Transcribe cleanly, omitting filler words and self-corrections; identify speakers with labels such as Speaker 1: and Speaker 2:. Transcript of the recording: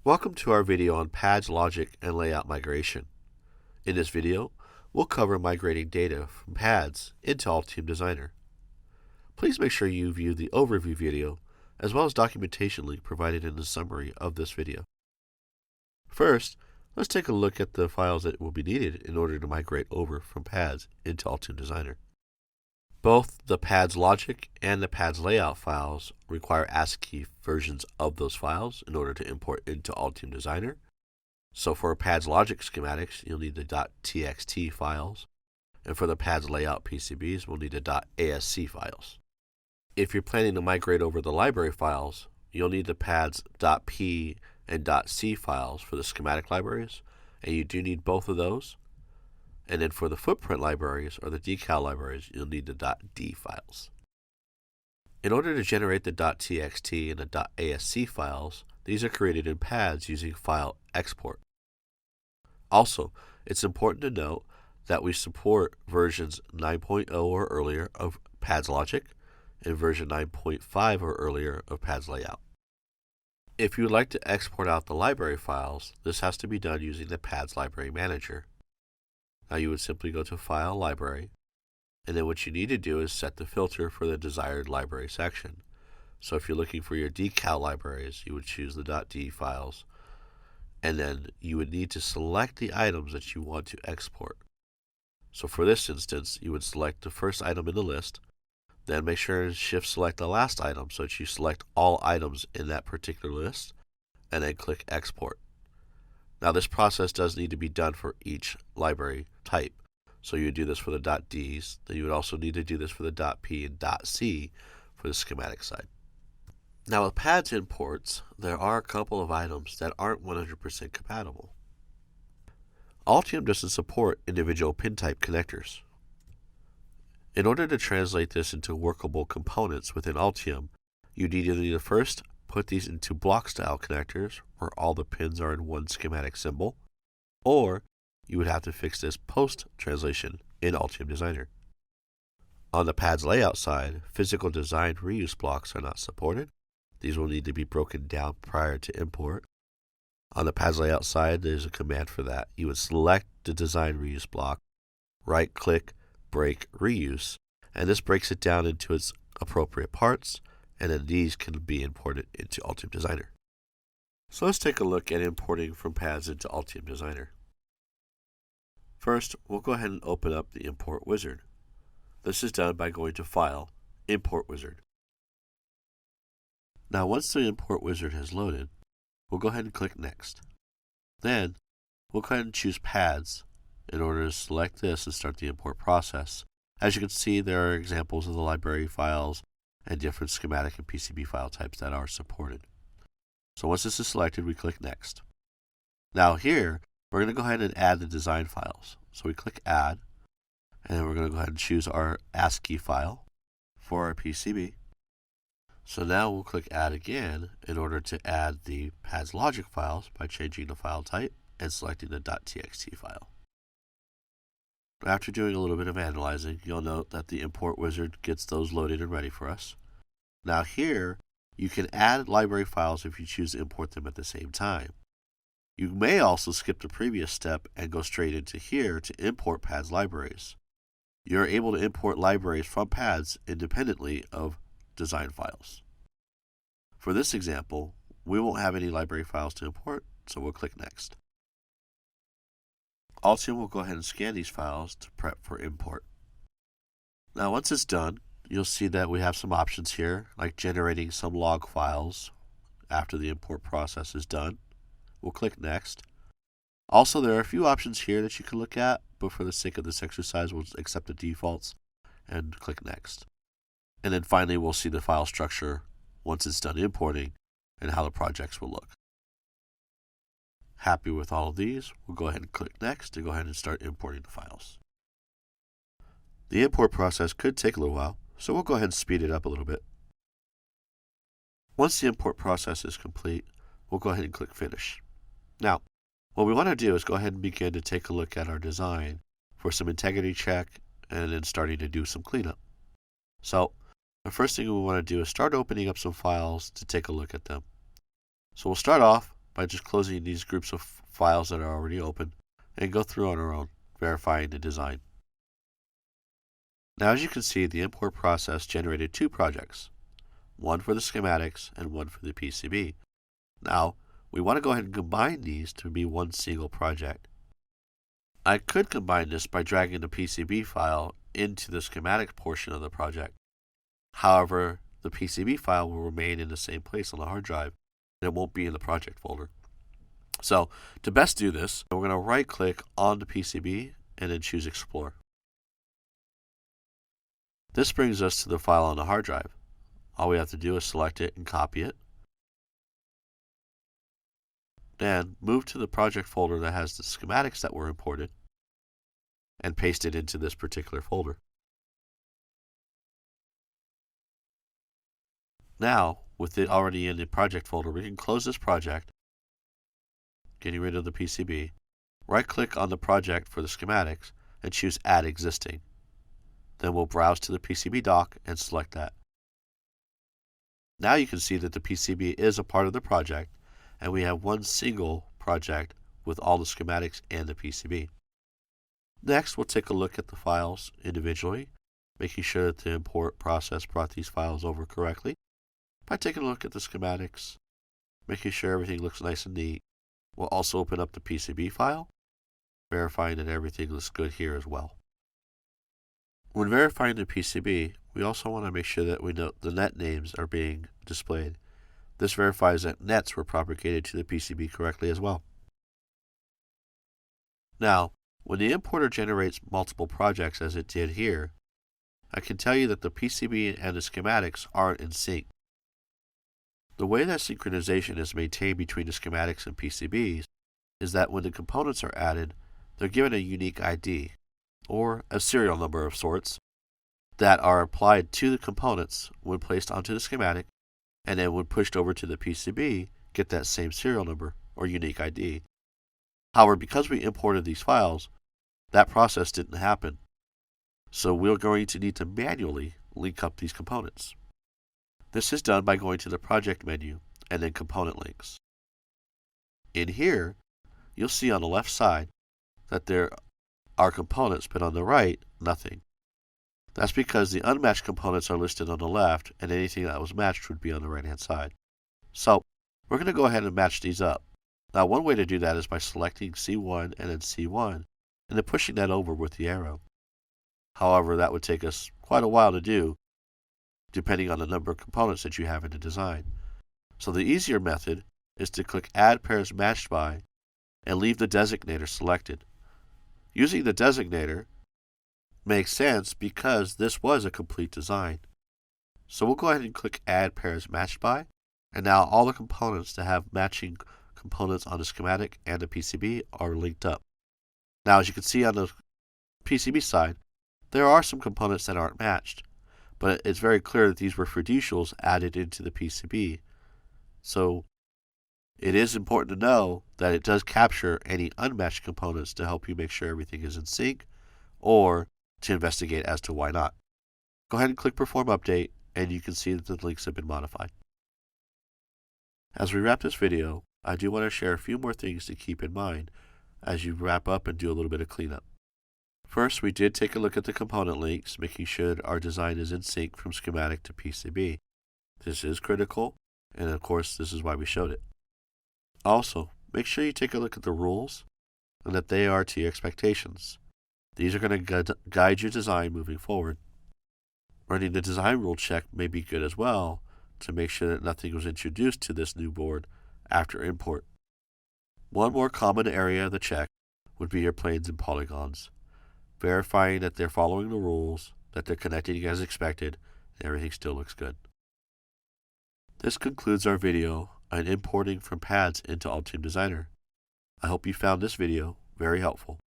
Speaker 1: Welcome to our video on pads, logic, and layout migration. In this video, we'll cover migrating data from pads into Altium Designer. Please make sure you view the overview video as well as documentation link provided in the summary of this video. First, let's take a look at the files that will be needed in order to migrate over from pads into Altium Designer. Both the pads logic and the pads layout files require ASCII versions of those files in order to import into Altium Designer. So for pads logic schematics, you'll need the .txt files, and for the pads layout PCBs, we'll need the .asc files. If you're planning to migrate over the library files, you'll need the pads .p and .c files for the schematic libraries, and you do need both of those. And then for the footprint libraries or the decal libraries, you'll need the .d files. In order to generate the .txt and the .asc files, these are created in pads using file export. Also, it's important to note that we support versions 9.0 or earlier of pads logic and version 9.5 or earlier of pads layout. If you would like to export out the library files, this has to be done using the pads library manager. Now you would simply go to File, Library, and then what you need to do is set the filter for the desired library section. So if you're looking for your decal libraries, you would choose the .d files, and then you would need to select the items that you want to export. So for this instance, you would select the first item in the list, then make sure and shift select the last item so that you select all items in that particular list, and then click Export. Now this process does need to be done for each library type. So you would do this for the .ds, then you would also need to do this for the .p and .c for the schematic side. Now with pads imports, there are a couple of items that aren't 100% compatible. Altium doesn't support individual pin type connectors. In order to translate this into workable components within Altium, you need to first put these into block style connectors where all the pins are in one schematic symbol, or you would have to fix this post translation in Altium Designer. On the pads layout side, physical design reuse blocks are not supported. These will need to be broken down prior to import. On the pads layout side, there's a command for that. You would select the design reuse block, right click, break reuse, and this breaks it down into its appropriate parts, and then these can be imported into Altium Designer. So let's take a look at importing from pads into Altium Designer. First, we'll go ahead and open up the Import Wizard. This is done by going to File, Import Wizard. Now once the Import Wizard has loaded, we'll go ahead and click Next. Then, we'll go ahead and choose Pads in order to select this and start the import process. As you can see, there are examples of the library files and different schematic and PCB file types that are supported. So once this is selected, we click Next. Now here, we're going to go ahead and add the design files. So we click Add, and then we're going to go ahead and choose our ASCII file for our PCB. So now we'll click Add again in order to add the pads logic files by changing the file type and selecting the .txt file. After doing a little bit of analyzing, you'll note that the import wizard gets those loaded and ready for us. Now here, you can add library files if you choose to import them at the same time. You may also skip the previous step and go straight into here to import pads libraries. You're able to import libraries from pads independently of design files. For this example, we won't have any library files to import, so we'll click Next. Altium will go ahead and scan these files to prep for import. Now once it's done, you'll see that we have some options here, like generating some log files after the import process is done. We'll click Next. Also, there are a few options here that you can look at, but for the sake of this exercise, we'll accept the defaults and click Next. And then finally, we'll see the file structure once it's done importing and how the projects will look. Happy with all of these, we'll go ahead and click Next to go ahead and start importing the files. The import process could take a little while, so we'll go ahead and speed it up a little bit. Once the import process is complete, we'll go ahead and click Finish. Now, what we want to do is go ahead and begin to take a look at our design for some integrity check and then starting to do some cleanup. So, the first thing we want to do is start opening up some files to take a look at them. So we'll start off by just closing these groups of files that are already open and go through on our own, verifying the design. Now, as you can see, the import process generated two projects, one for the schematics and one for the PCB. Now, we want to go ahead and combine these to be one single project. I could combine this by dragging the PCB file into the schematic portion of the project. However, the PCB file will remain in the same place on the hard drive, and it won't be in the project folder. So, to best do this, we're going to right-click on the PCB and then choose Explore. This brings us to the file on the hard drive. All we have to do is select it and copy it. Then move to the project folder that has the schematics that were imported and paste it into this particular folder. Now, with it already in the project folder, we can close this project, getting rid of the PCB. Right-click on the project for the schematics and choose Add Existing. Then we'll browse to the PCB dock and select that. Now you can see that the PCB is a part of the project, and we have one single project with all the schematics and the PCB. Next, we'll take a look at the files individually, making sure that the import process brought these files over correctly by taking a look at the schematics, making sure everything looks nice and neat. We'll also open up the PCB file, verifying that everything looks good here as well. When verifying the PCB, we also want to make sure that we know the net names are being displayed. This verifies that nets were propagated to the PCB correctly as well. Now, when the importer generates multiple projects as it did here, I can tell you that the PCB and the schematics aren't in sync. The way that synchronization is maintained between the schematics and PCBs is that when the components are added, they're given a unique ID, or a serial number of sorts, that are applied to the components when placed onto the schematic, and then when pushed over to the PCB, get that same serial number or unique ID. However, because we imported these files, that process didn't happen. So we're going to need to manually link up these components. This is done by going to the project menu and then component links. In here, you'll see on the left side that there are components, but on the right, nothing. That's because the unmatched components are listed on the left, and anything that was matched would be on the right-hand side. So, we're going to go ahead and match these up. Now, one way to do that is by selecting C1 and then C1, and then pushing that over with the arrow. However, that would take us quite a while to do, depending on the number of components that you have in the design. So the easier method is to click Add Pairs Matched By, and leave the designator selected. Using the designator makes sense because this was a complete design. So we'll go ahead and click Add Pairs Matched By, and now all the components that have matching components on the schematic and the PCB are linked up. Now, as you can see on the PCB side, there are some components that aren't matched, but it's very clear that these were fiducials added into the PCB. So it is important to know that it does capture any unmatched components to help you make sure everything is in sync, or to investigate as to why not. Go ahead and click Perform Update, and you can see that the links have been modified. As we wrap this video, I do want to share a few more things to keep in mind as you wrap up and do a little bit of cleanup. First, we did take a look at the component links, making sure our design is in sync from schematic to PCB. This is critical, and of course, this is why we showed it. Also, make sure you take a look at the rules and that they are to your expectations. These are going to guide your design moving forward. Running the design rule check may be good as well to make sure that nothing was introduced to this new board after import. One more common area of the check would be your planes and polygons, verifying that they're following the rules, that they're connecting as expected, and everything still looks good. This concludes our video on importing from pads into Altium Designer. I hope you found this video very helpful.